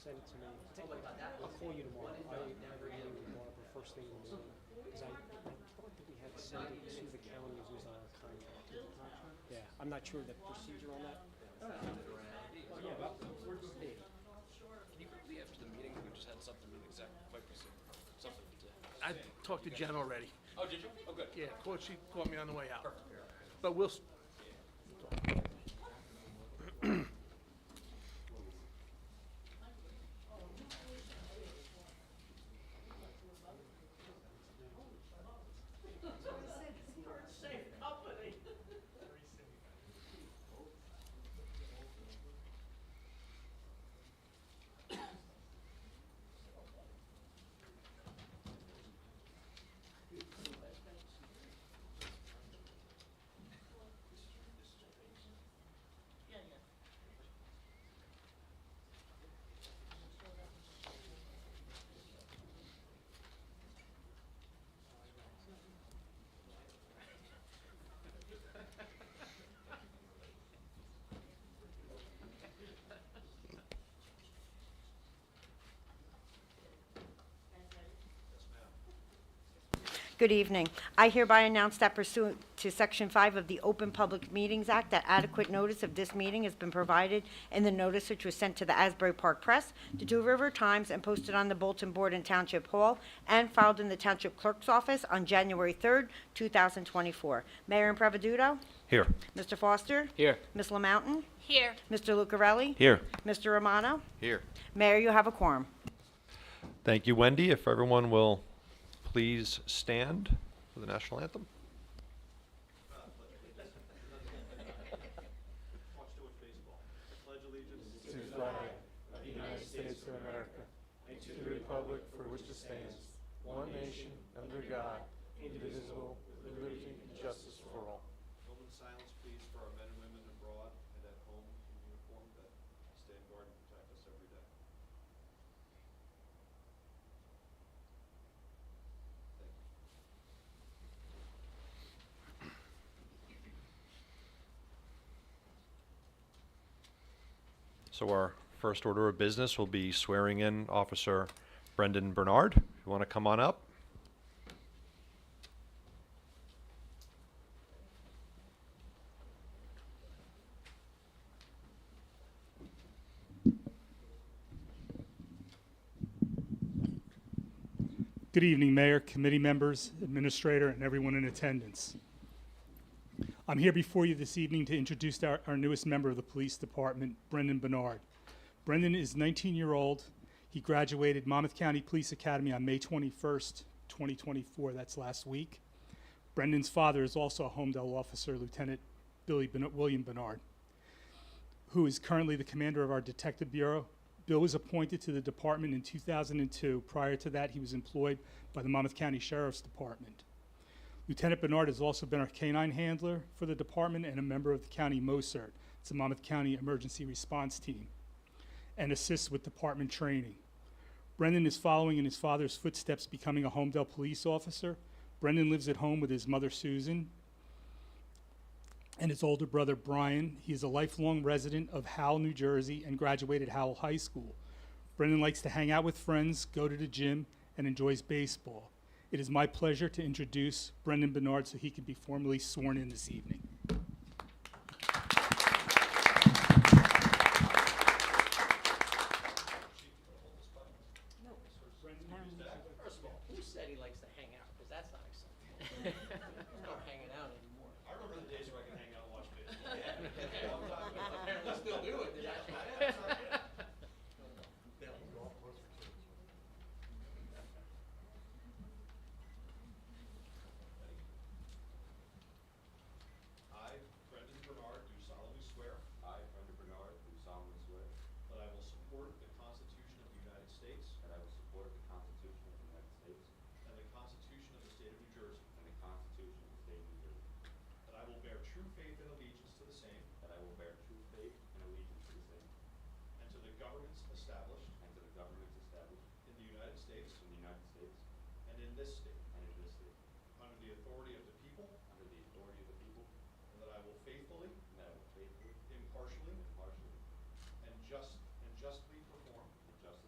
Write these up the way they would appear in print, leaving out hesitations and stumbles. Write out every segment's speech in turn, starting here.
Send it to me. I'll call you tomorrow. I have a meeting with Barbara first thing in the morning. Because I thought that we had to send it to the county as was on our contract. Yeah, I'm not sure the procedure on that. Yeah, Can you quickly, after the meeting, we just had something in exec, quite something to. I talked to Jen already. Oh, did you? Oh, good. Yeah, she called me on the way out. But we'll. Good evening. I hereby announce that pursuant to Section 5 of the Open Public Meetings Act, that adequate notice of this meeting has been provided in the notice which was sent to the Asbury Park Press, the Two River Times, and posted on the bulletin board in Township Hall, and filed in the Township Clerk's office on January 3rd, 2024. Mayor Impreviduto? Here. Mr. Foster? Here. Ms. LaMountain? Here. Mr. Lucarelli? Here. Mr. Romano? Here. Mayor, you have a quorum. Thank you, Wendy. If everyone will please stand for the national anthem. Pledge allegiance to the flag of the United States of America and to the republic for which it stands, one nation, under God, indivisible, with liberty and justice for all. Moment of silence, please, for our men and women abroad and at home in uniform that stand guard and protect us every day. So our first order of business will be swearing in Officer Brendan Bernard. If you want to come on up. Good evening, Mayor, committee members, administrator, and everyone in attendance. I'm here before you this evening to introduce our newest member of the police department, Brendan Bernard. Brendan is 19-year-old. He graduated Monmouth County Police Academy on May 21st, 2024. That's last week. Brendan's father is also a Holmdel officer, Lieutenant William Bernard, who is currently the commander of our Detective Bureau. Bill was appointed to the department in 2002. Prior to that, he was employed by the Monmouth County Sheriff's Department. Lieutenant Bernard has also been our canine handler for the department and a member of the county MOSERT. It's the Monmouth County Emergency Response Team, and assists with department training. Brendan is following in his father's footsteps, becoming a Holmdel police officer. Brendan lives at home with his mother, Susan, and his older brother, Brian. He is a lifelong resident of Howell, New Jersey, and graduated Howell High School. Brendan likes to hang out with friends, go to the gym, and enjoys baseball. It is my pleasure to introduce Brendan Bernard so he can be formally sworn in this evening. First of all, who said he likes to hang out? Because that's not acceptable. He's not hanging out anymore. I remember the days where I could hang out and watch baseball. Apparently still do it. I, Brendan Bernard, do solemnly swear. I, Brendan Bernard, do solemnly swear. That I will support the Constitution of the United States. That I will support the Constitution of the United States. And the Constitution of the State of New Jersey. And the Constitution of the State of New Jersey. That I will bear true faith and allegiance to the same. That I will bear true faith and allegiance to the same. And to the governments established. And to the governments established. In the United States. In the United States. And in this state. And in this state. Under the authority of the people. Under the authority of the people. And that I will faithfully. And that I will faithfully. Impartially. Impartially. And justly perform. And justly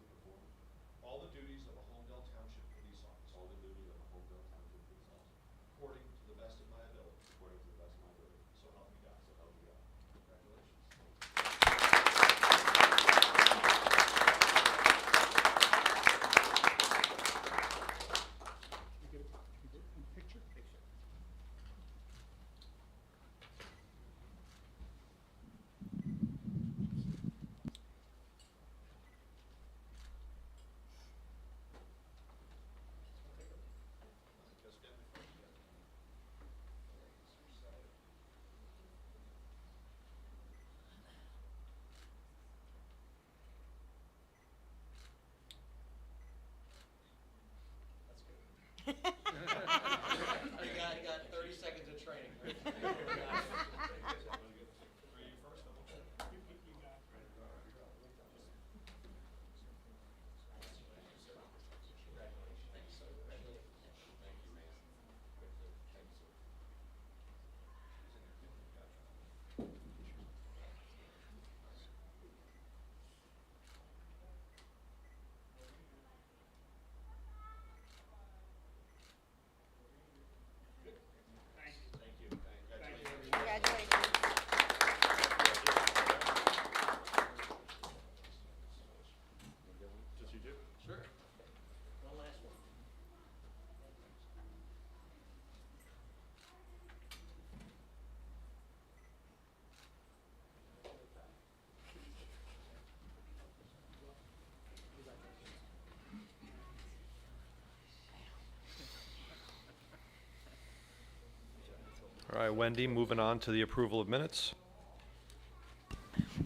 All right, Wendy, moving on to the approval of minutes.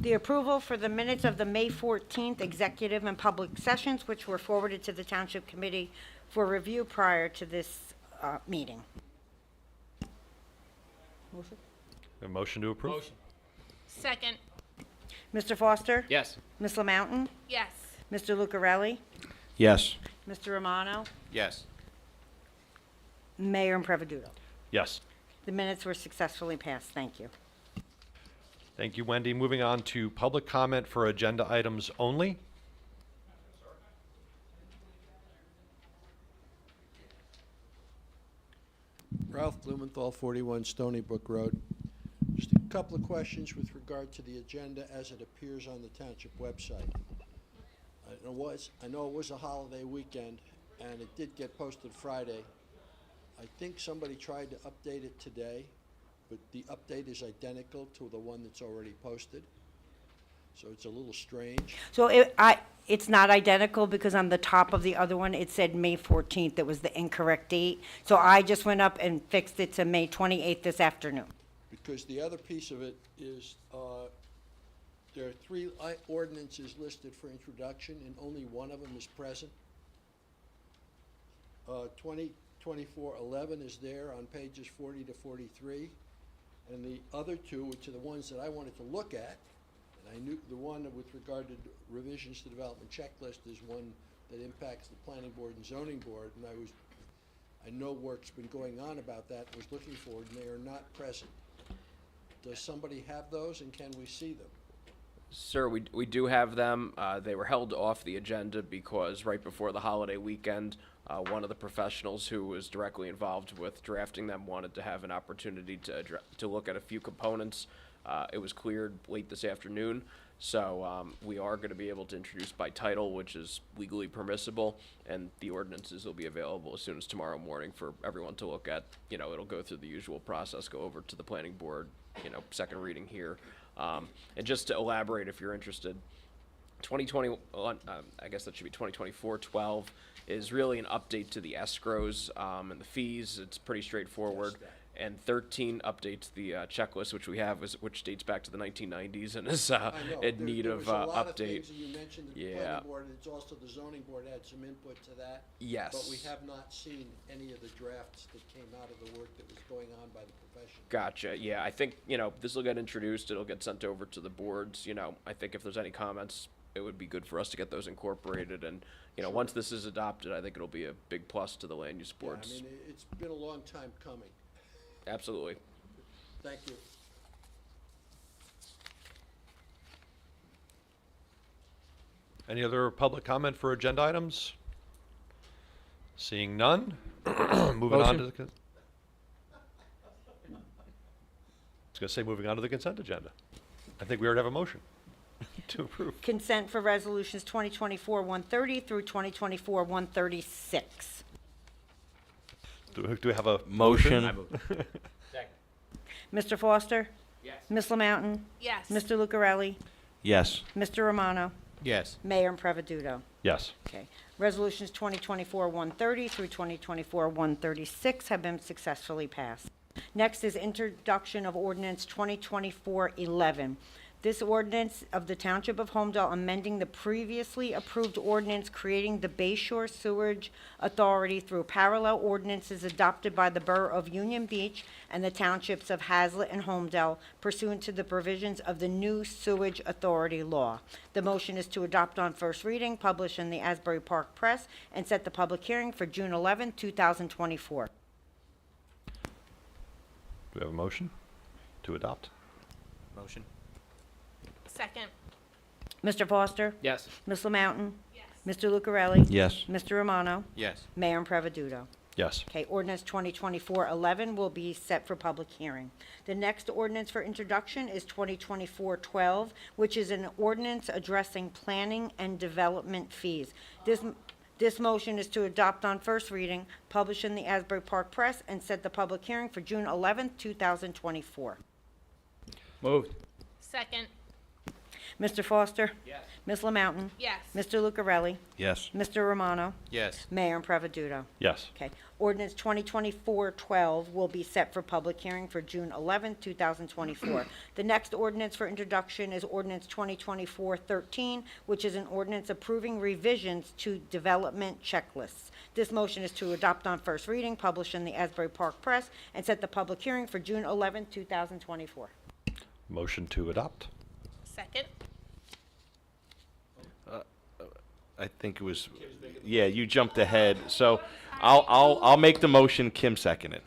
The approval for the minutes of the May 14th executive and public sessions, which were forwarded to the Township Committee for review prior to this meeting. A motion to approve? Motion. Second. Mr. Foster? Yes. Ms. Lamountain? Yes. Mr. Lucarelli? Yes. Mr. Romano? Yes. Mayor Impreviduto? Yes. The minutes were successfully passed. Thank you. Thank you, Wendy. Moving on to public comment for agenda items only. Ralph Blumenthal, 41 Stony Brook Road. Just a couple of questions with regard to the agenda as it appears on the township website. I know it was a holiday weekend, and it did get posted Friday. I think somebody tried to update it today, but the update is identical to the one that's already posted. So it's a little strange. So it's not identical because on the top of the other one, it said May 14th. That was the incorrect date. So I just went up and fixed it to May 28th this afternoon. Because the other piece of it is, there are three ordinances listed for introduction, and only one of them is present. 2024-11 is there on pages 40 to 43, and the other two, which are the ones that I wanted to look at, and I knew the one with regard to revisions to development checklist is one that impacts the planning board and zoning board, and I know work's been going on about that, was looking for it, and they are not present. Does somebody have those, and can we see them? Sir, we do have them. They were held off the agenda because right before the holiday weekend, one of the professionals who was directly involved with drafting them wanted to have an opportunity to look at a few components. It was cleared late this afternoon, so we are going to be able to introduce by title, which is legally permissible, and the ordinances will be available as soon as tomorrow morning for everyone to look at. You know, it'll go through the usual process, go over to the planning board, second reading here. And just to elaborate, if you're interested, 2021, I guess that should be 2024-12, is really an update to the escrows and the fees. It's pretty straightforward. And 13 updates the checklist, which we have, which dates back to the 1990s and is in need There of was a lot of update. things that you mentioned, the Yeah. planning board, and it's also the zoning board had some input to that. Yes. But we have not seen any of the drafts that came out of the work that was going on by the profession. Gotcha. Yeah, I think, this will get introduced. It'll get sent over to the boards. I think if there's any comments, it would be good for us to get those incorporated. And, once this is adopted, I think it'll be a big plus to the land use Yeah, boards. I mean, it's been a long time coming. Absolutely. Thank you. Any other public comment for agenda items? Seeing none, moving on to the, I was gonna say, moving on to the consent agenda. I think we already have a motion to approve. Consent for resolutions 2024-130 through 2024-136. Do we have a Motion. Mr. Foster? Yes. Ms. Lamountain? Yes. Mr. Lucarelli? Yes. Mr. Romano? Yes. Mayor Impreviduto? Yes. Okay. Resolutions 2024-130 through 2024-136 have been successfully passed. Next is introduction of ordinance 2024-11. This ordinance of the Township of Holmdel amending the previously approved ordinance creating the Bayshore Sewage Authority through parallel ordinances adopted by the Borough of Union Beach and the Townships of Hazlet and Holmdel pursuant to the provisions of the new Sewage Authority law. The motion is to adopt on first reading, publish in the Asbury Park Press, and set the public hearing for June 11, 2024. Do we have a motion to adopt? Motion. Second. Mr. Foster? Yes. Ms. Lamountain? Yes. Mr. Lucarelli? Yes. Mr. Romano? Yes. Mayor Impreviduto? Yes. Okay, ordinance 2024-11 will be set for public hearing. The next ordinance for introduction is 2024-12, which is an ordinance addressing planning and development fees. This motion is to adopt on first reading, publish in the Asbury Park Press, and set the public hearing for June 11th, 2024. Moved. Second. Mr. Foster? Yes. Ms. Lamountain? Yes. Mr. Lucarelli? Yes. Mr. Romano? Yes. Mayor Provoduto? Yes. Okay. Ordinance 2024-12 will be set for public hearing for June 11, 2024. The next ordinance for introduction is ordinance 2024-13, which is an ordinance approving revisions to development checklists. This motion is to adopt on first reading, publish in the Asbury Park Press, and set the public hearing for June 11, 2024. Motion to adopt. Second. I think it was, yeah, you jumped ahead. So I'll make the motion. Kim seconded.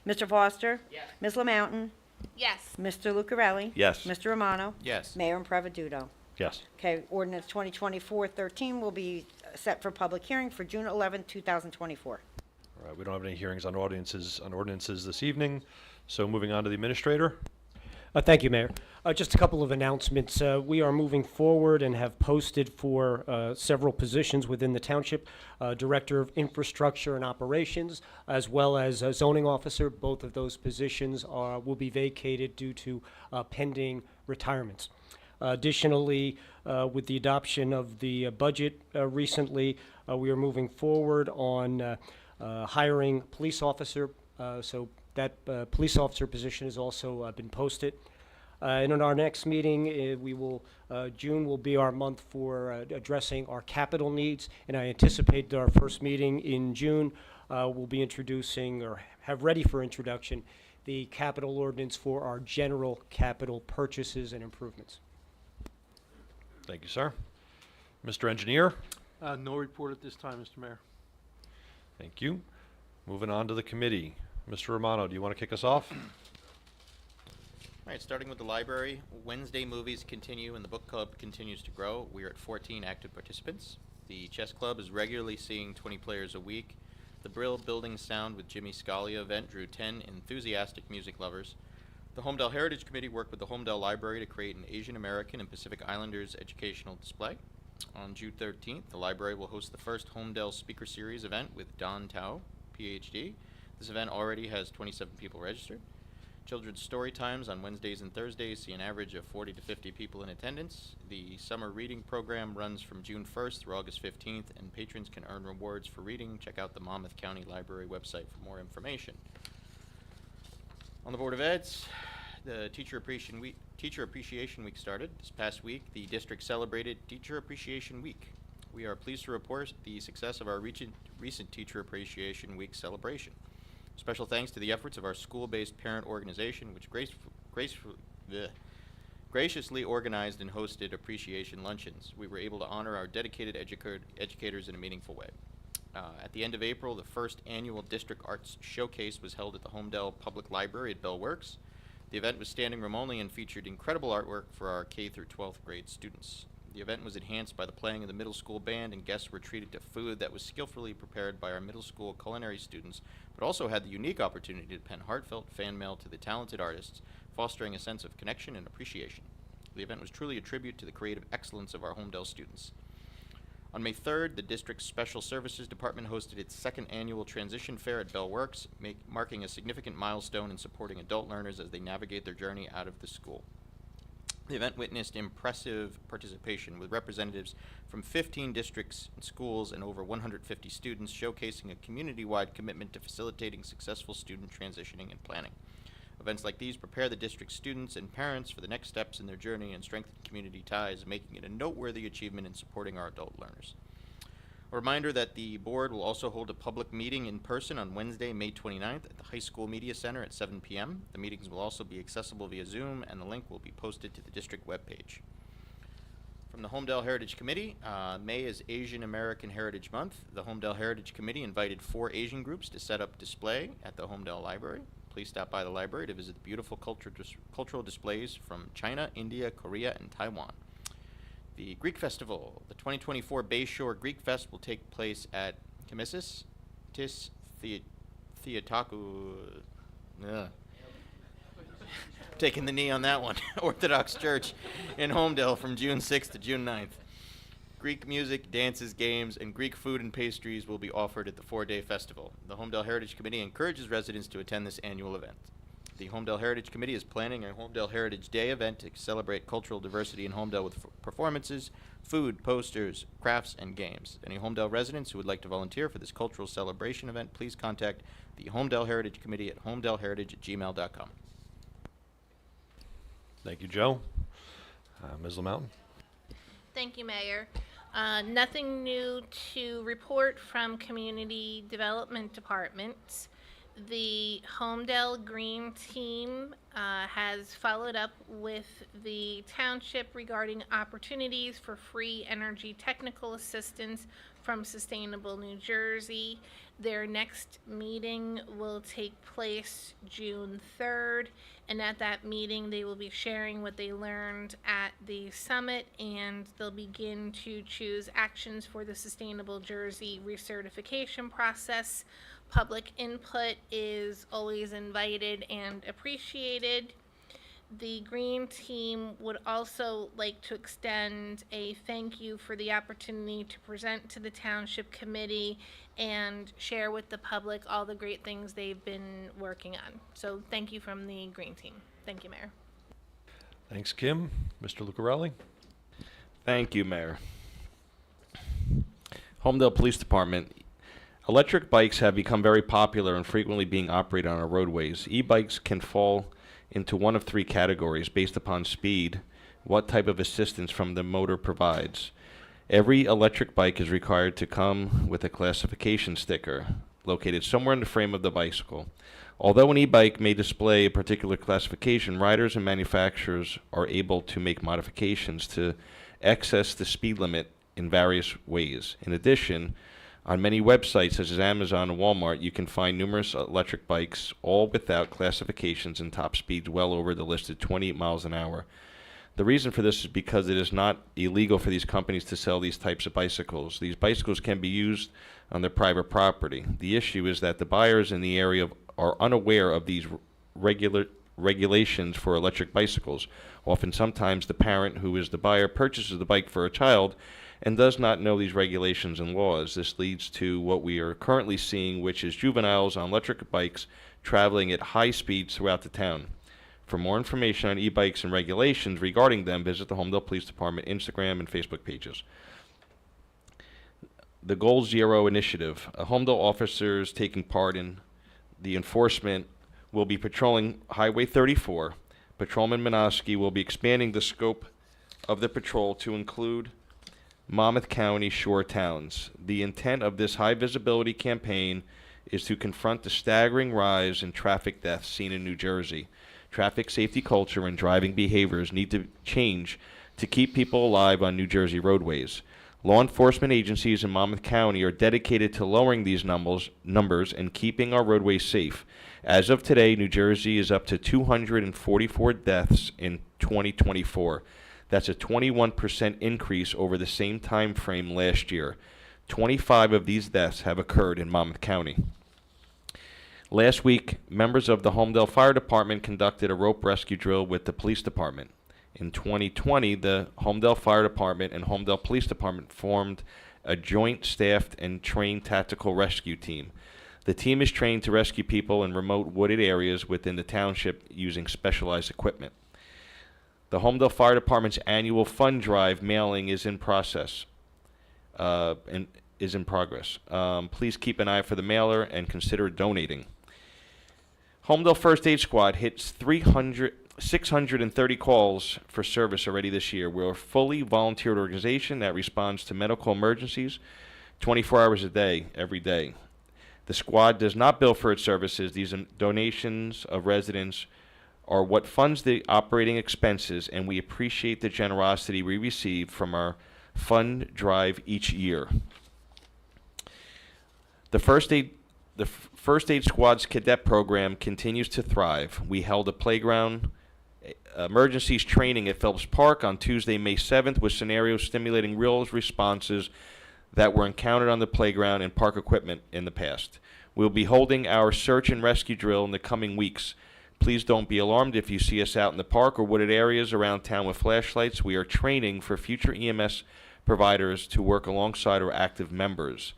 Mr. Foster? Yes. Ms. Lamountain? Yes. Mr. Lucarelli? Yes. Mr. Romano? Yes. Mayor Provoduto? Yes. Okay, ordinance 2024-13 will be set for public hearing for June 11, 2024. All right, we don't have any hearings on ordinances this evening, so moving on to the administrator. Thank you, Mayor. Just a couple of announcements. We are moving forward and have posted for several positions within the township, Director of Infrastructure and Operations, as well as a zoning officer. Both of those positions will be vacated due to pending retirements. Additionally, with the adoption of the budget recently, we are moving forward on hiring police officer, so that police officer position has also been posted. And in our next meeting, June will be our month for addressing our capital needs, and I anticipate that our first meeting in June will be introducing, or have ready for introduction, the capital ordinance for our general capital purchases and improvements. Thank you, sir. Mr. Engineer. No report at this time, Mr. Mayor. Thank you. Moving on to the committee. Mr. Romano, do you want to kick us off? All right, starting with the library, Wednesday movies continue and the book club continues to grow. We are at 14 active participants. The chess club is regularly seeing 20 players a week. The Brill Building Sound with Jimmy Scalia event drew 10 enthusiastic music lovers. The Holmdel Heritage Committee worked with the Holmdel Library to create an Asian American and Pacific Islanders educational display. On June 13th, the library will host the first Holmdel Speaker Series event with Don Tao, PhD. This event already has 27 people registered. Children's story times on Wednesdays and Thursdays see an average of 40 to 50 people in attendance. The summer reading program runs from June 1st through August 15th, and patrons can earn rewards for reading. Check out the Monmouth County Library website for more information. On the Board of Eds, the Teacher Appreciation Week started. This past week, the district celebrated Teacher Appreciation Week. We are pleased to report the success of our recent Teacher Appreciation Week celebration. Special thanks to the efforts of our school-based parent organization, which graciously organized and hosted appreciation luncheons. We were able to honor our dedicated educators in a meaningful way. At the end of April, the first annual District Arts Showcase was held at the Holmdel Public Library at Bell Works. The event was standing room only and featured incredible artwork for our K through 12th grade students. The event was enhanced by the playing of the middle school band, and guests were treated to food that was skillfully prepared by our middle school culinary students, but also had the unique opportunity to pen heartfelt fan mail to the talented artists, fostering a sense of connection and appreciation. The event was truly a tribute to the creative excellence of our Holmdel students. On May 3rd, the district's Special Services Department hosted its second annual Transition Fair at Bell Works, marking a significant milestone in supporting adult learners as they navigate their journey out of the school. The event witnessed impressive participation with representatives from 15 districts and schools and over 150 students, showcasing a community-wide commitment to facilitating successful student transitioning and planning. Events like these prepare the district's students and parents for the next steps in their journey and strengthen community ties, making it a noteworthy achievement in supporting our adult learners. A reminder that the board will also hold a public meeting in person on Wednesday, May 29th at the High School Media Center at 7 p.m. The meetings will also be accessible via Zoom, and the link will be posted to the district webpage. From the Holmdel Heritage Committee, May is Asian American Heritage Month. The Holmdel Heritage Committee invited 4 Asian groups to set up display at the Holmdel Library. Please stop by the library to visit the beautiful cultural displays from China, India, Korea, and Taiwan. The Greek Festival. The 2024 Bayshore Greek Fest will take place at Kamisis Tis Theotaku. Taking the knee on that one. Orthodox Church in Holmdel from June 6th to June 9th. Greek music, dances, games, and Greek food and pastries will be offered at the 4-day festival. The Holmdel Heritage Committee encourages residents to attend this annual event. The Holmdel Heritage Committee is planning a Holmdel Heritage Day event to celebrate cultural diversity in Holmdel with performances, food, posters, crafts, and games. Any Holmdel residents who would like to volunteer for this cultural celebration event, please contact the Holmdel Heritage Committee at holmdelheritage@gmail.com. Thank you, Joe. Ms. LaMountain? Thank you, Mayor. Nothing new to report from Community Development Department. The Holmdel Green Team has followed up with the township regarding opportunities for free energy technical assistance from Sustainable New Jersey. Their next meeting will take place June 3rd, and at that meeting, they will be sharing what they learned at the summit, and they'll begin to choose actions for the Sustainable Jersey recertification process. Public input is always invited and appreciated. The Green Team would also like to extend a thank you for the opportunity to present to the Township Committee and share with the public all the great things they've been working on. So thank you from the Green Team. Thank you, Mayor. Thanks, Kim. Mr. Lucarelli? Thank you, Mayor. Holmdel Police Department. Electric bikes have become very popular and frequently being operated on our roadways. E-bikes can fall into one of three categories based upon speed, what type of assistance from the motor provides. Every electric bike is required to come with a classification sticker located somewhere in the frame of the bicycle. Although an e-bike may display a particular classification, riders and manufacturers are able to make modifications to excess the speed limit in various ways. In addition, on many websites such as Amazon and Walmart, you can find numerous electric bikes, all without classifications and top speeds well over the listed 28 miles an hour. The reason for this is because it is not illegal for these companies to sell these types of bicycles. These bicycles can be used on their private property. The issue is that the buyers in the area are unaware of these regulations for electric bicycles. Sometimes the parent who is the buyer purchases the bike for a child and does not know these regulations and laws. This leads to what we are currently seeing, which is juveniles on electric bikes traveling at high speeds throughout the town. For more information on e-bikes and regulations regarding them, visit the Holmdel Police Department Instagram and Facebook pages. The Goal Zero Initiative. Holmdel officers taking part in the enforcement will be patrolling Highway 34. Patrolman Minoski will be expanding the scope of the patrol to include Monmouth County shore towns. The intent of this high visibility campaign is to confront the staggering rise in traffic deaths seen in New Jersey. Traffic safety culture and driving behaviors need to change to keep people alive on New Jersey roadways. Law enforcement agencies in Monmouth County are dedicated to lowering these numbers and keeping our roadways safe. As of today, New Jersey is up to 244 deaths in 2024. That's a 21% increase over the same time frame last year. 25 of these deaths have occurred in Monmouth County. Last week, members of the Holmdel Fire Department conducted a rope rescue drill with the police department. In 2020, the Holmdel Fire Department and Holmdel Police Department formed a joint staffed and trained tactical rescue team. The team is trained to rescue people in remote wooded areas within the township using specialized equipment. The Holmdel Fire Department's annual fund drive mailing is in progress. Please keep an eye for the mailer and consider donating. Holmdel First Aid Squad hits 630 calls for service already this year. We're a fully volunteered organization that responds to medical emergencies 24 hours a day, every day. The squad does not bill for its services. These donations of residents are what funds the operating expenses, and we appreciate the generosity we receive from our fund drive each year. The First Aid Squad's cadet program continues to thrive. We held a playground emergencies training at Phelps Park on Tuesday, May 7th, with scenarios stimulating real responses that were encountered on the playground and park equipment in the past. We'll be holding our search and rescue drill in the coming weeks. Please don't be alarmed if you see us out in the park or wooded areas around town with flashlights. We are training for future EMS providers to work alongside our active members.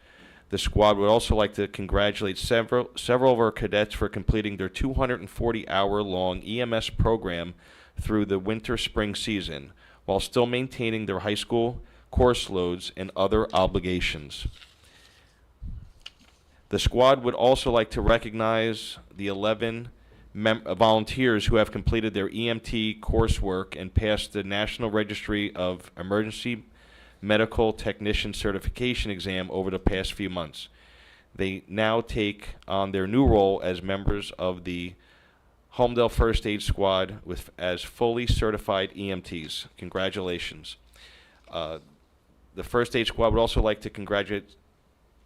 The squad would also like to congratulate several of our cadets for completing their 240-hour-long EMS program through the winter-spring season, while still maintaining their high school course loads and other obligations. The squad would also like to recognize the 11 volunteers who have completed their EMT coursework and passed the National Registry of Emergency Medical Technician Certification exam over the past few months. They now take on their new role as members of the Holmdel First Aid Squad as fully certified EMTs. Congratulations. The First Aid Squad would also like to congratulate,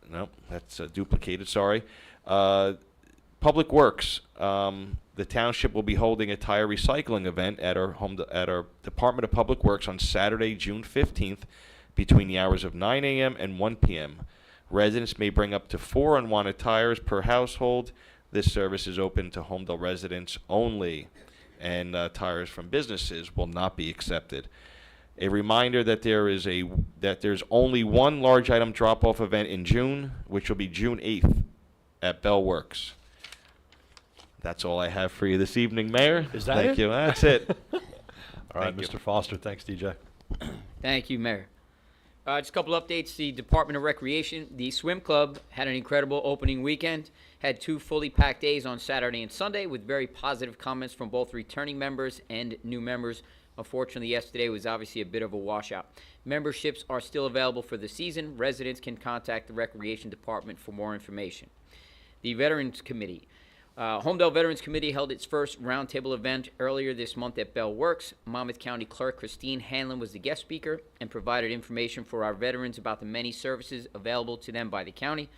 no, that's duplicated, sorry. Public Works, the township will be holding a tire recycling event at our Department of Public Works on Saturday, June 15th, between the hours of 9 a.m. and 1 p.m. Residents may bring up to 4 unwanted tires per household. This service is open to Holmdel residents only, and tires from businesses will not be accepted. A reminder that there's only one large item drop-off event in June, which will be June 8th at Bell Works. That's all I have for you this evening, Mayor. Is that Thank it? you. That's it. All right, Thank you. Mr. Foster, thanks, DJ. Thank you, Mayor. Just a couple updates. The Department of Recreation, the swim club had an incredible opening weekend, had 2 fully packed days on Saturday and Sunday with very positive comments from both returning members and new members. Unfortunately, yesterday was obviously a bit of a washout. Memberships are still available for the season. Residents can contact the Recreation Department for more information. The Veterans Committee. Holmdel Veterans Committee held its first roundtable event earlier this month at Bell Works. Monmouth County Clerk Christine Hanlon was the guest speaker and provided information for our veterans about the many services available to them by the county.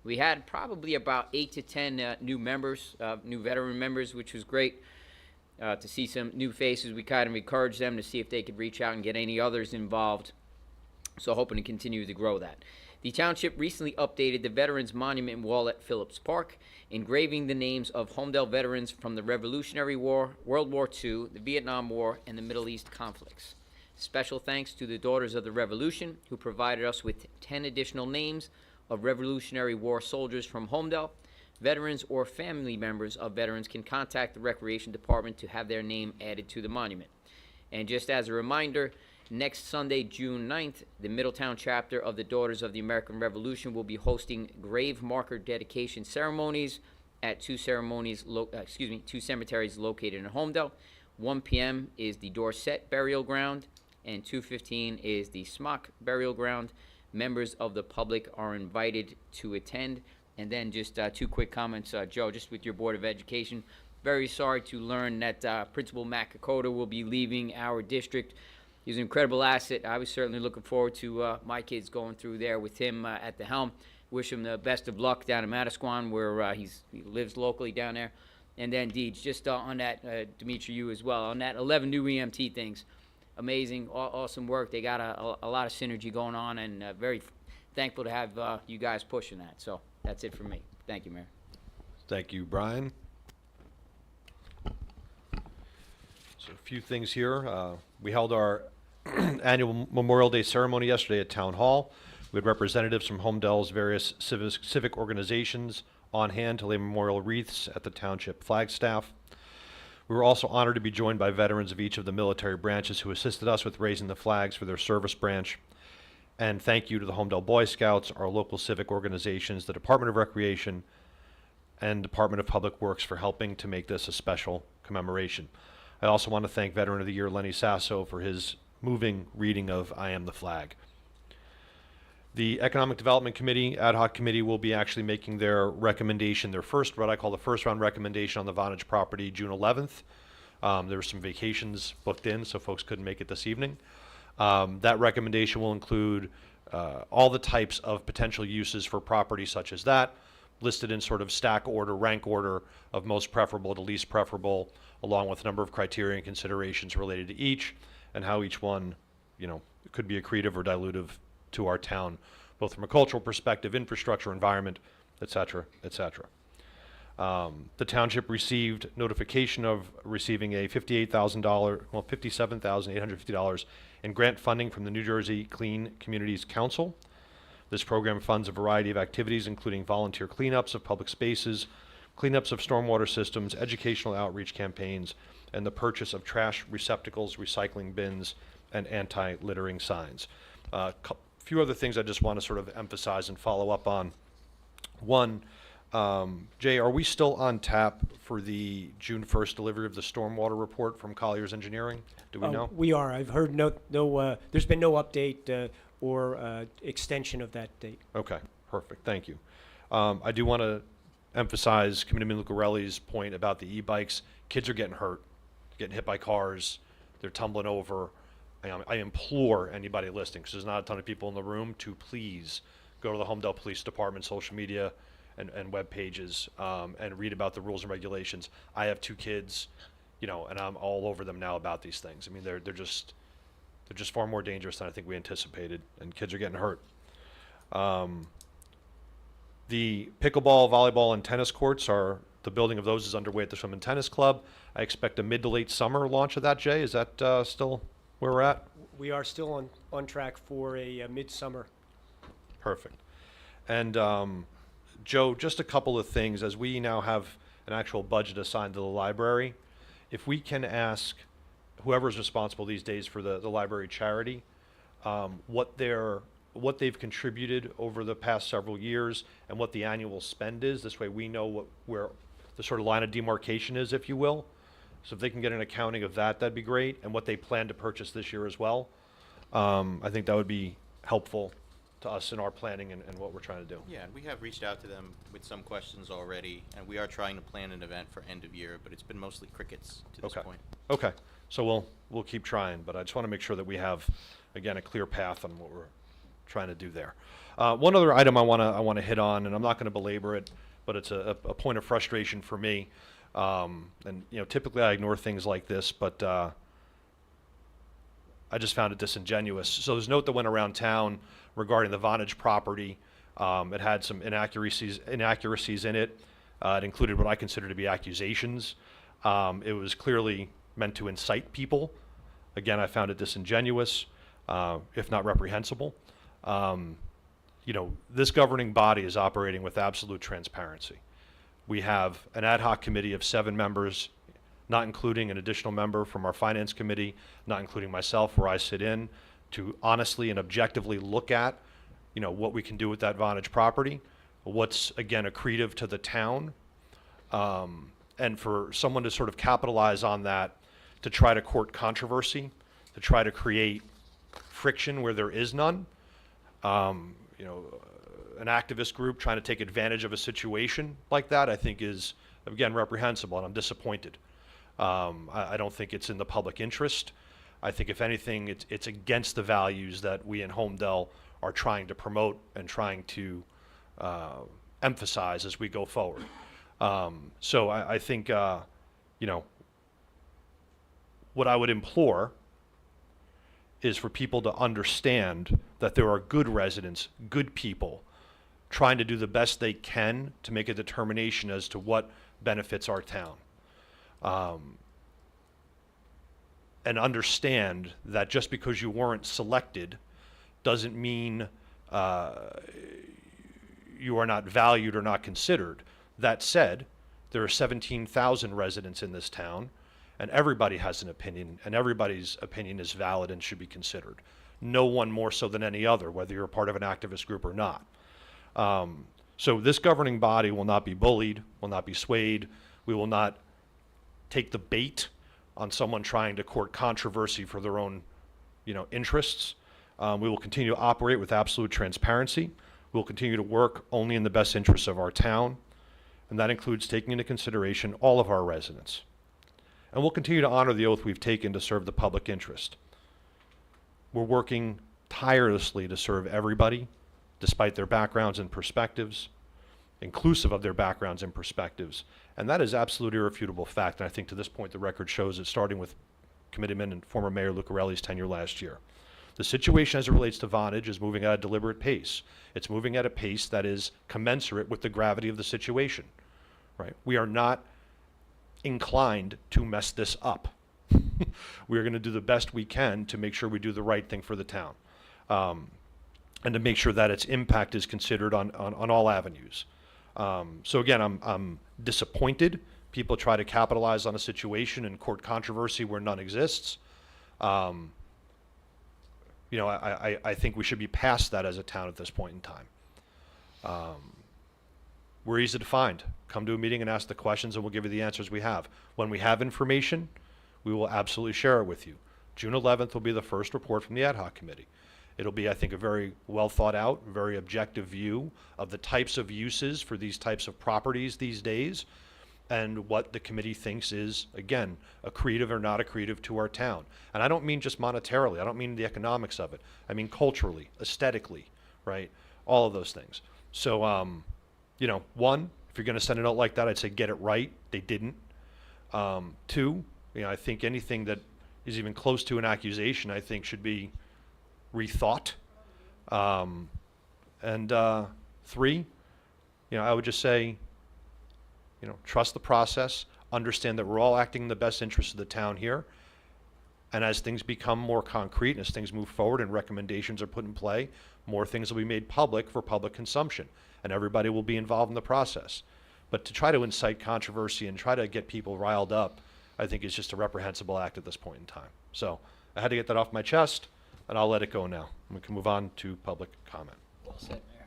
We had probably about 8 to 10 new members, new veteran members, which was great to see some new faces. We kind of encouraged them to see if they could reach out and get any others involved. So hoping to continue to grow that. The township recently updated the Veterans Monument Wall at Phillips Park, engraving the names of Holmdel veterans from the Revolutionary War, World War II, the Vietnam War, and the Middle East conflicts. Special thanks to the Daughters of the Revolution, who provided us with 10 additional names of Revolutionary War soldiers from Holmdel. Veterans or family members of veterans can contact the Recreation Department to have their name added to the monument. And just as a reminder, next Sunday, June 9th, the Middletown chapter of the Daughters of the American Revolution will be hosting grave marker dedication ceremonies at two cemeteries located in Holmdel. 1 p.m. is the Dorset Burial Ground, and 2:15 is the Smock Burial Ground. Members of the public are invited to attend. And then just 2 quick comments, Joe, just with your Board of Education. Very sorry to learn that Principal Matt Kokoda will be leaving our district. He's an incredible asset. I was certainly looking forward to my kids going through there with him at the helm. Wish him the best of luck down in Manasquan, where he lives locally down there. And then, Deej, just on that, Dimitri, you as well, on that 11 new EMT things. Amazing, awesome work. They got a lot of synergy going on, and very thankful to have you guys pushing that. So that's it for me. Thank you, Mayor. Thank you, Brian. So a few things here. We held our annual Memorial Day ceremony yesterday at Town Hall. We had representatives from Holmdel's various civic organizations on hand to lay memorial wreaths at the township flagstaff. We were also honored to be joined by veterans of each of the military branches who assisted us with raising the flags for their service branch. And thank you to the Holmdel Boy Scouts, our local civic organizations, the Department of Recreation, and Department of Public Works for helping to make this a special commemoration. I also want to thank Veteran of the Year Lenny Sasso for his moving reading of I Am the Flag. The Economic Development Committee, Ad Hoc Committee, will be actually making their recommendation, their first, what I call the first round recommendation on the Vonage property, June 11th. There were some vacations booked in, so folks couldn't make it this evening. That recommendation will include all the types of potential uses for property such as that, listed in sort of stack order, rank order of most preferable to least preferable, along with a number of criteria and considerations related to each, and how each one, could be accretive or dilutive to our town, both from a cultural perspective, infrastructure, environment, et cetera, et cetera. The township received notification of receiving a $57,850 in grant funding from the New Jersey Clean Communities Council This program funds a variety of activities, including volunteer cleanups of public spaces, cleanups of stormwater systems, educational outreach campaigns, and the purchase of trash receptacles, recycling bins, and anti-littering signs. Few other things I just want to sort of emphasize and follow up on. One, Jay, are we still on tap for the June 1st delivery of the stormwater report from Colliers Engineering? Do we know? We are. I've heard there's been no update or extension of that date. Okay, perfect. Thank you. I do want to emphasize Committeeman Lucarelli's point about the e-bikes. Kids are getting hurt, getting hit by cars. They're tumbling over. I implore anybody listening, because there's not a ton of people in the room, to please go to the Holmdel Police Department social media and web pages and read about the rules and regulations. I have 2 kids, and I'm all over them now about these things. I mean, they're just far more dangerous than I think we anticipated, and kids are getting hurt. The pickleball, volleyball, and tennis courts the building of those is underway at the Swim and Tennis Club. I expect a mid to late summer launch of that, Jay. Is that still where we're at? We are still on track for a midsummer. Perfect. And Joe, just a couple of things. As we now have an actual budget assigned to the library, if we can ask whoever's responsible these days for the library charity, what they've contributed over the past several years and what the annual spend is. This way we know where the sort of line of demarcation is, if you will. So if they can get an accounting of that, that'd be great, and what they plan to purchase this year as well. I think that would be helpful to us in our planning and what we're trying to do. Yeah, and we have reached out to them with some questions already, and we are trying to plan an event for end of year, but it's been mostly crickets to this point. Okay, so we'll keep trying, but I just want to make sure that we have, again, a clear path on what we're trying to do there. One other item I want to hit on, and I'm not going to belabor it, but it's a point of frustration for me. And typically I ignore things like this, but I just found it disingenuous. So there's a note that went around town regarding the Vonage property. It had some inaccuracies in it. It included what I consider to be accusations. It was clearly meant to incite people. Again, I found it disingenuous, if not reprehensible. This governing body is operating with absolute transparency. We have an ad hoc committee of 7 members, not including an additional member from our finance committee, not including myself, where I sit in, to honestly and objectively look at, what we can do with that Vonage property, what's, again, accretive to the town, and for someone to sort of capitalize on that to try to court controversy, to try to create friction where there is none. An activist group trying to take advantage of a situation like that, I think is, again, reprehensible, and I'm disappointed. I don't think it's in the public interest. I think, if anything, it's against the values that we in Holmdel are trying to promote and trying to emphasize as we go forward. So I think, what I would implore is for people to understand that there are good residents, good people, trying to do the best they can to make a determination as to what benefits our town. And understand that just because you weren't selected doesn't mean you are not valued or not considered. That said, there are 17,000 residents in this town, and everybody has an opinion, and everybody's opinion is valid and should be considered. No one more so than any other, whether you're a part of an activist group or not. So this governing body will not be bullied, will not be swayed. We will not take the bait on someone trying to court controversy for their own, interests. We will continue to operate with absolute transparency. We will continue to work only in the best interests of our town, and that includes taking into consideration all of our residents. And we'll continue to honor the oath we've taken to serve the public interest. We're working tirelessly to serve everybody, despite their backgrounds and perspectives, inclusive of their backgrounds and perspectives. And that is absolute irrefutable fact. And I think to this point, the record shows it, starting with Committeeman and former Mayor Lucarelli's tenure last year. The situation as it relates to Vonage is moving at a deliberate pace. It's moving at a pace that is commensurate with the gravity of the situation, right? We are not inclined to mess this up. We're going to do the best we can to make sure we do the right thing for the town. and to make sure that its impact is considered on all avenues. So again, I'm disappointed. People try to capitalize on a situation and court controversy where none exists. I think we should be past that as a town at this point in time. We're easy to find. Come to a meeting and ask the questions, and we'll give you the answers we have. When we have information, we will absolutely share it with you. June 11th will be the first report from the ad hoc committee. It'll be, I think, a very well thought out, very objective view of the types of uses for these types of properties these days, and what the committee thinks is, again, accretive or not accretive to our town. And I don't mean just monetarily. I don't mean the economics of it. I mean culturally, aesthetically, right? All of those things. So, one, if you're going to send a note like that, I'd say get it right. They didn't. Two, I think anything that is even close to an accusation, I think, should be rethought. Three, I would just say, trust the process, understand that we're all acting in the best interest of the town here. And as things become more concrete, and as things move forward and recommendations are put in play, more things will be made public for public consumption, and everybody will be involved in the process. But to try to incite controversy and try to get people riled up, I think is just a reprehensible act at this point in time. So I had to get that off my chest, and I'll let it go now. We can move on to public comment. Well said, Mayor.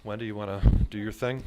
Wendy, you want to do your thing?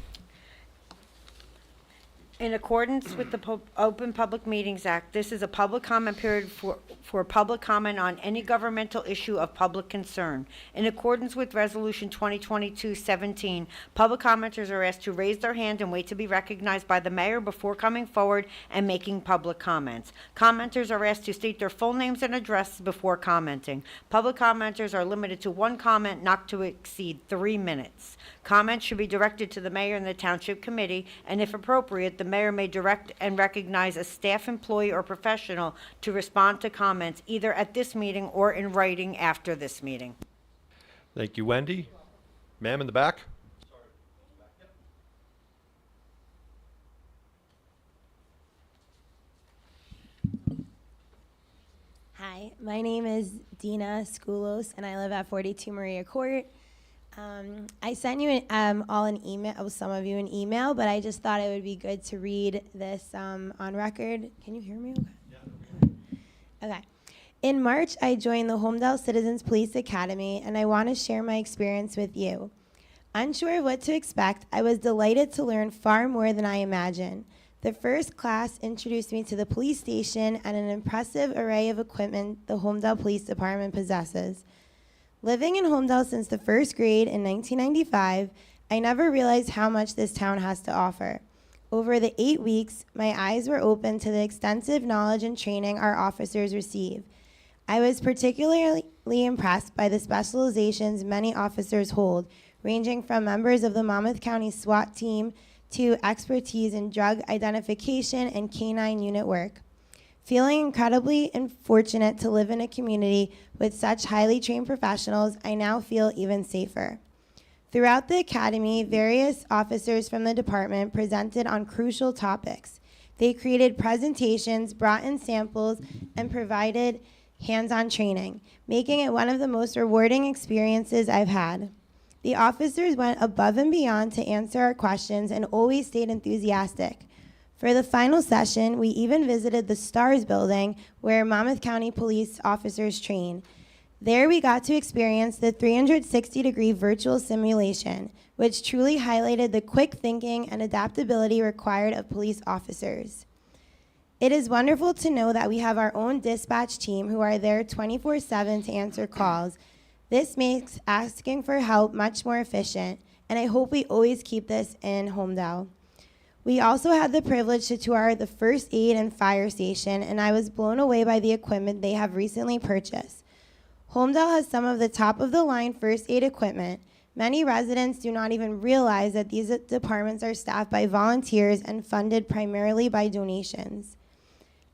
In accordance with the Open Public Meetings Act, this is a public comment period for public comment on any governmental issue of public concern. In accordance with Resolution 2022-17, public commenters are asked to raise their hand and wait to be recognized by the mayor before coming forward and making public comments. Commenters are asked to state their full names and addresses before commenting. Public commenters are limited to one comment, not to exceed 3 minutes. Comments should be directed to the mayor and the township committee, and if appropriate, the mayor may direct and recognize a staff employee or professional to respond to comments either at this meeting or in writing after this meeting. Thank you, Wendy. Ma'am in the back? Hi, my name is Dina Skoulos, and I live at 42 Maria Court. I sent you all an email, some of you an email, but I just thought it would be good to read this on record. Can you hear me okay? Yeah. Okay. In March, I joined the Holmdel Citizens Police Academy, and I want to share my experience with you. Unsure of what to expect, I was delighted to learn far more than I imagined. The first class introduced me to the police station and an impressive array of equipment the Holmdel Police Department possesses. Living in Holmdel since the first grade in 1995, I never realized how much this town has to offer. Over the 8 weeks, my eyes were open to the extensive knowledge and training our officers receive. I was particularly impressed by the specializations many officers hold, ranging from members of the Monmouth County SWAT team to expertise in drug identification and canine unit work. Feeling incredibly fortunate to live in a community with such highly trained professionals, I now feel even safer. Throughout the academy, various officers from the department presented on crucial topics. They created presentations, brought in samples, and provided hands-on training, making it one of the most rewarding experiences I've had. The officers went above and beyond to answer our questions and always stayed enthusiastic. For the final session, we even visited the STARS building where Monmouth County police officers train. There we got to experience the 360-degree virtual simulation, which truly highlighted the quick thinking and adaptability required of police officers. It is wonderful to know that we have our own dispatch team who are there 24/7 to answer calls. This makes asking for help much more efficient, and I hope we always keep this in Holmdel. We also had the privilege to tour the first aid and fire station, and I was blown away by the equipment they have recently purchased. Holmdel has some of the top-of-the-line first aid equipment. Many residents do not even realize that these departments are staffed by volunteers and funded primarily by donations.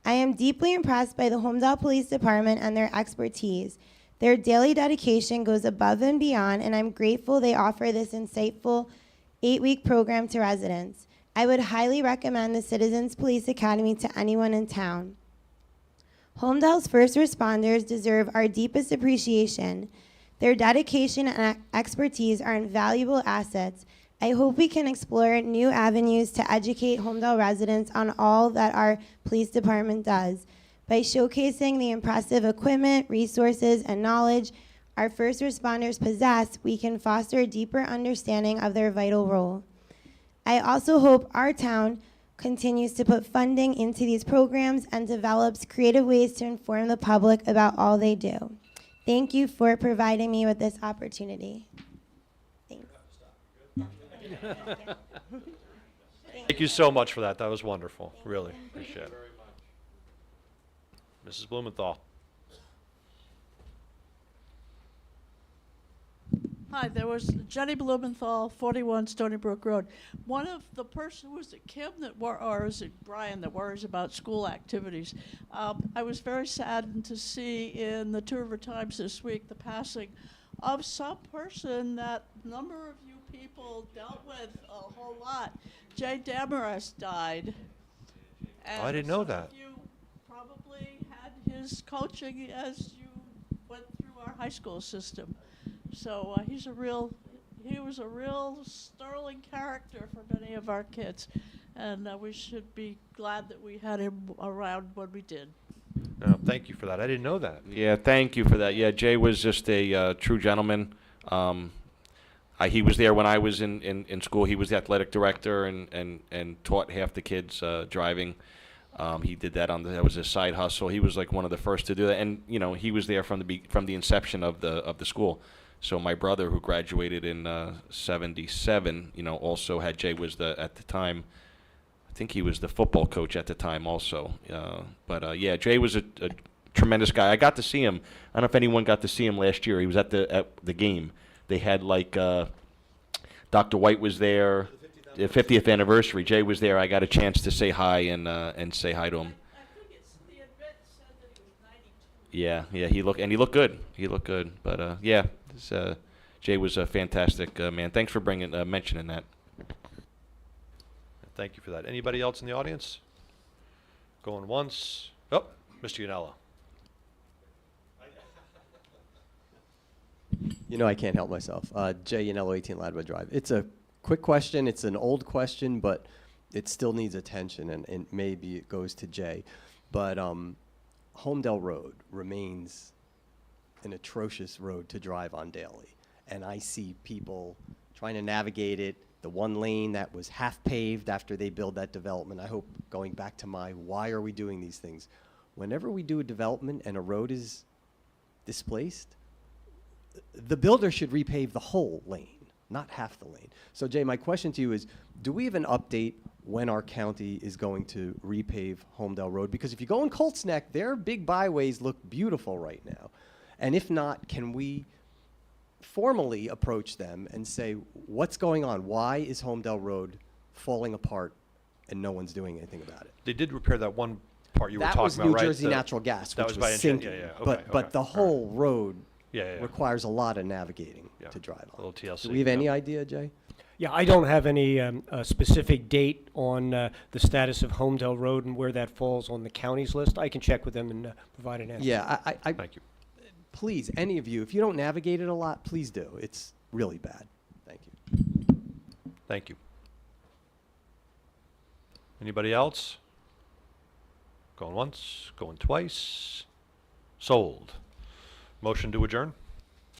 I am deeply impressed by the Holmdel Police Department and their expertise. Their daily dedication goes above and beyond, and I'm grateful they offer this insightful 8-week program to residents. I would highly recommend the Citizens Police Academy to anyone in town. Holmdel's first responders deserve our deepest appreciation. Their dedication and expertise are invaluable assets. I hope we can explore new avenues to educate Holmdel residents on all that our police department does. By showcasing the impressive equipment, resources, and knowledge our first responders possess, we can foster a deeper understanding of their vital role. I also hope our town continues to put funding into these programs and develops creative ways to inform the public about all they do. Thank you for providing me with this opportunity. Thanks. Thank you so much for that. That was wonderful. Really appreciate it. Mrs. Blumenthal. Hi, there was Jenny Blumenthal, 41 Stony Brook Road. One of the person, was it Kim or is it Brian that worries about school activities? I was very saddened to see in the Two River Times this week the passing of some person that a number of you people dealt with a whole lot. Jay Demarest died. And I didn't know that. You probably had his coaching as you went through our high school system. So he was a real sterling character for many of our kids, and we should be glad that we had him around when we did. Thank you for that. I didn't know that. Yeah, thank you for that. Yeah, Jay was just a true gentleman. He was there when I was in school. He was the athletic director and taught half the kids driving. He did that that was his side hustle. He was like one of the first to do that, and he was there from the inception of the school. So my brother, who graduated in '77, also had Jay was at the time. I think he was the football coach at the time also. Yeah, Jay was a tremendous guy. I got to see him. I don't know if anyone got to see him last year. He was at the game. They had Dr. White was there, the 50th anniversary. Jay was there. I got a chance to say hi and say hi to him. I think the event said that he was 92. Yeah, he looked good. He looked good. But yeah, Jay was a fantastic man. Thanks for mentioning that. Thank you for that. Anybody else in the audience? Going once. Oh, Mr. Yanella. I can't help myself. Jay Yanello, 18 Ladwood Drive. It's a quick question. It's an old question, but it still needs attention, and maybe it goes to Jay. But Holmdel Road remains an atrocious road to drive on daily. And I see people trying to navigate it, the one lane that was half paved after they build that development. I hope, going back to why are we doing these things? Whenever we do a development and a road is displaced, the builder should repave the whole lane, not half the lane. So Jay, my question to you is, do we have an update when our county is going to repave Holmdel Road? Because if you go in Colts Neck, their big byways look beautiful right now. And if not, can we formally approach them and say, what's going on? Why is Holmdel Road falling apart and no one's doing anything about it? They did repair that one part you were talking about, right? That was New Jersey Natural Gas, that which was by was sinking. Yeah. Okay, but the whole road Yeah. requires a lot of navigating to drive on. A little TLC. Do we have any idea, Jay? Yeah, I don't have any specific date on the status of Holmdel Road and where that falls on the county's list. I can check with them and provide an answer. Yeah, I Thank you. please, any of you, if you don't navigate it a lot, please do. It's really bad. Thank you. Thank you. Anybody else? Going once, going twice. Sold. Motion to adjourn?